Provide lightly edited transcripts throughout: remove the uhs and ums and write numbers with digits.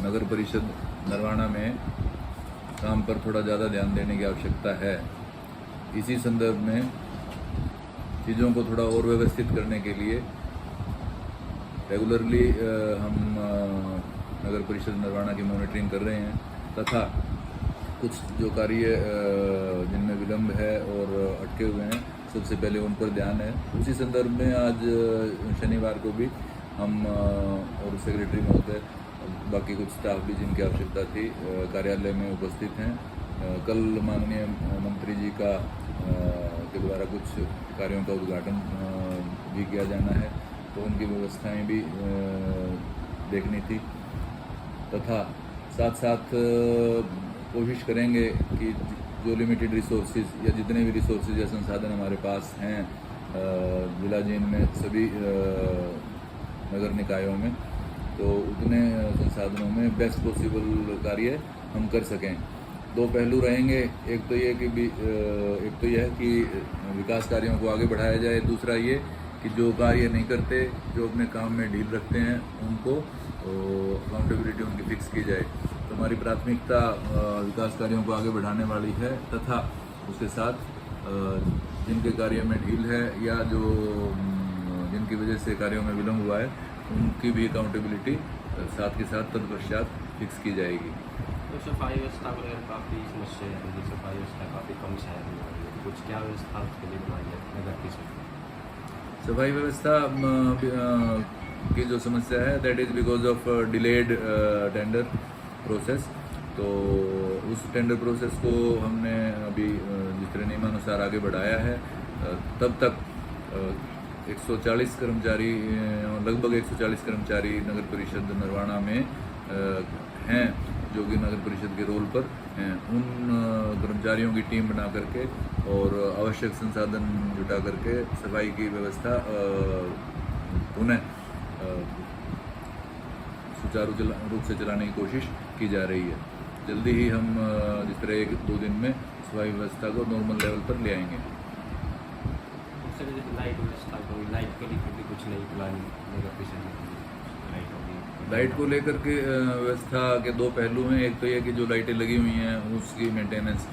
नगर परिषद नरवाना में काम पर थोड़ा ज़्यादा ध्यान देने की आवश्यकता है। इसी संदर्भ में चीज़ों को थोड़ा और व्यवस्थित करने के लिए रेगुलरली हम नगर परिषद नरवाना की मॉनिटरिंग कर रहे हैं तथा कुछ जो कार्य जिनमें विलंब है और अटके हुए हैं सबसे पहले उन पर ध्यान है। उसी संदर्भ में आज शनिवार को भी हम और सेक्रेटरी महोदय बाकी कुछ स्टाफ भी जिनकी आवश्यकता थी कार्यालय में उपस्थित हैं। कल माननीय मंत्री जी का के द्वारा कुछ कार्यों का उद्घाटन भी किया जाना है, तो उनकी व्यवस्थाएं भी देखनी थी तथा साथ साथ कोशिश करेंगे कि जो लिमिटेड रिसोर्सेज या जितने भी रिसोर्सेज या संसाधन हमारे पास हैं जिला जींद में सभी नगर निकायों में, तो उतने संसाधनों में बेस्ट पॉसिबल कार्य हम कर सकें। दो पहलू रहेंगे, एक तो यह कि विकास कार्यों को आगे बढ़ाया जाए, दूसरा ये कि जो कार्य नहीं करते, जो अपने काम में ढील रखते हैं, उनको अकाउंटेबिलिटी उनकी फिक्स की जाए। तो हमारी प्राथमिकता विकास कार्यों को आगे बढ़ाने वाली है तथा उसके साथ जिनके कार्य में ढील है या जो जिनकी वजह से कार्यों में विलंब हुआ है उनकी भी अकाउंटेबिलिटी साथ के साथ तत्पश्चात फिक्स की जाएगी। तो सफाई व्यवस्था को लेकर काफ़ी समस्या है, जैसे सफाई व्यवस्था काफ़ी कम शहर में हो रही है, कुछ क्या व्यवस्था उसके लिए बनाई है नगर की? सफाई व्यवस्था की जो समस्या है that is because of delayed tender process. तो उस टेंडर प्रोसेस को हमने अभी जिस तरह नियमानुसार आगे बढ़ाया है, तब तक 140 कर्मचारी लगभग 140 कर्मचारी नगर परिषद नरवाना में हैं जो कि नगर परिषद के रोल पर हैं। उन कर्मचारियों की टीम बना करके और आवश्यक संसाधन जुटा करके सफाई की व्यवस्था पुनः सुचारू रूप से चलाने की कोशिश की जा रही है। जल्दी ही हम जिस तरह 1-2 दिन में सफाई व्यवस्था को नॉर्मल लेवल पर ले आएंगे। लाइट व्यवस्था को लाइट के लिए कभी कुछ नहीं प्लानिंग नगर परिषद लाइट होगी? लाइट को लेकर के व्यवस्था के दो पहलू हैं। एक तो ये कि जो लाइटें लगी हुई हैं उसकी maintenance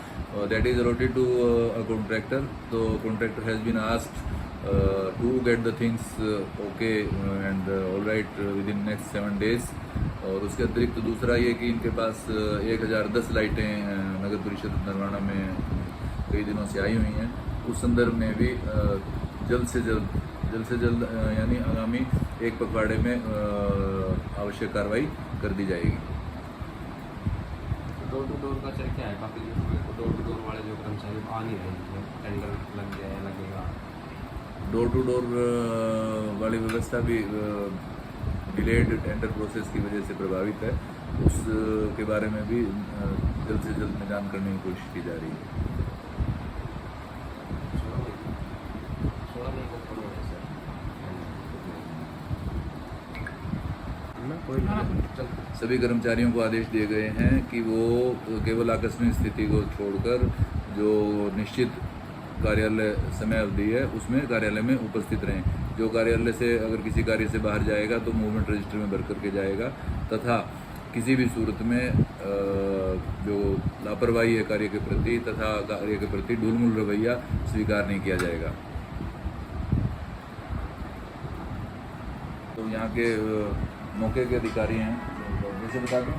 that is allotted to a contractor. तो contractor has been asked to get the things okay and all right within next 7 days। और उसके अतिरिक्त दूसरा ये कि इनके पास 1010 लाइटें नगर परिषद नरवाना में कई दिनों से आई हुई हैं। उस संदर्भ में भी जल्द से जल्द यानी आगामी 1 पखवाड़े में आवश्यक कार्रवाई कर दी जाएगी। डोर टू डोर का चल क्या है? काफ़ी डोर टू डोर वाले जो कर्मचारी आ नहीं रहे, टेंडर लग गया है लगेगा। डोर टू डोर वाली व्यवस्था भी डिलेड टेंडर प्रोसेस की वजह से प्रभावित है। उसके बारे में भी जल्द से जल्द निदान करने की कोशिश की जा रही है। सभी कर्मचारियों को आदेश दिए गए हैं कि वो केवल आकस्मिक स्थिति को छोड़कर जो निश्चित कार्यालय समय अवधि है उसमें कार्यालय में उपस्थित रहें। जो कार्यालय से अगर किसी कार्य से बाहर जाएगा तो मूवमेंट रजिस्टर में भर करके जाएगा तथा किसी भी सूरत में जो लापरवाही है कार्य के प्रति तथा कार्य के प्रति ढुलमुल रवैया स्वीकार नहीं किया जाएगा। तो यहाँ के मौके के अधिकारी हैं, जैसे बता दें।